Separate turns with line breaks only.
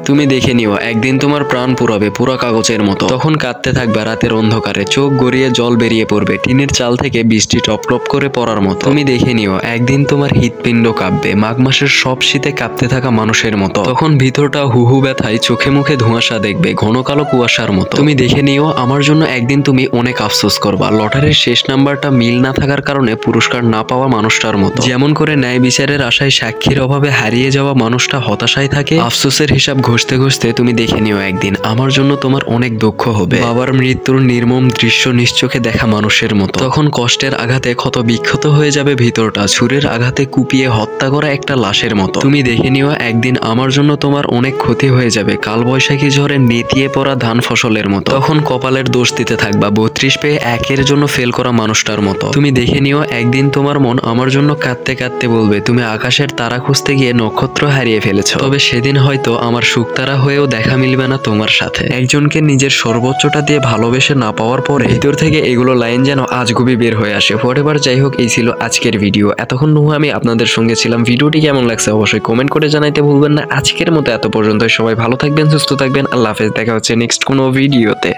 তুমি দেখে নিও একদিন তোমার প্রাণ পুরাবে পুরা কাগজের মতো। তখন কাঁদতে থাকবে রাতের অন্ধকারে, চোখ গড়িয়ে জল বেরিয়ে পড়বে টিনের চাল থেকে বৃষ্টি টপ টপ করে পড়ার মতো। তুমি দেখে নিও একদিন তোমার হৃৎপিণ্ড কাঁপবে মাঘ মাসের সব শীতে কাঁপতে থাকা মানুষের মতো। তখন ভিতরটা হুহু ব্যথায় চোখে মুখে ধোঁয়াশা দেখবে ঘন কালো কুয়াশার মতো। তুমি দেখে নিও আমার জন্য একদিন তুমি অনেক আফসোস করবা লটারির শেষ নাম্বারটা মিল না থাকার কারণে পুরস্কার না পাওয়া মানুষটার মতো। যেমন করে ন্যায় বিচারের আশায় সাক্ষীর অভাবে হারিয়ে যাওয়া মানুষটা হতাশায় থাকে, আফসোসের হিসাব ঘষতে ঘষতে তুমি দেখে নিও একদিন আমার জন্য তোমার অনেক দুঃখ হবে বাবার মৃত্যুর নির্মম দৃশ্য নিশ্চোখে দেখা মানুষের মতো। তখন কষ্টের আঘাতে ক্ষত বিক্ষত হয়ে যাবে ভিতরটা ছুরির আঘাতে কুপিয়ে হত্যা করা একটা লাশের মতো। তুমি দেখে নিও একদিন আমার জন্য তোমার অনেক ক্ষতি হয়ে যাবে কালবৈশাখী ঝড়ে নেতিয়ে পড়া ধান ফসলের মতো। তখন কপালের দোষ দিতে থাকবা 32 পেয়ে 1-এর জন্য ফেল করা মানুষটার মতো। তুমি দেখে নিও একদিন তোমার মন আমার জন্য কাঁদতে কাঁদতে বলবে তুমি আকাশের তারা খুঁজতে গিয়ে নক্ষত্র হারিয়ে ফেলেছ। তবে সেদিন হয়তো আমার শুকতারা হয়েও দেখা মিলবে না তোমার সাথে। একজনকে নিজের সর্বোচ্চটা দিয়ে ভালোবেসে না পাওয়ার পরে ভিতর থেকে এগুলো লাইন যেন আজগুবি বের হয়ে আসে। হোয়াটএভার যাই হোক এই ছিল আজকের ভিডিও। এতক্ষণ আমি আপনাদের সঙ্গে ছিলাম। ভিডিওটি কেমন লাগছে অবশ্যই কমেন্ট করে জানাইতে ভুলবেন না। আজকের মতো এত পর্যন্ত, সবাই ভালো থাকবেন সুস্থ থাকবেন, আল্লাহ হাফেজ। দেখা হচ্ছে নেক্সট কোনো ভিডিওতে।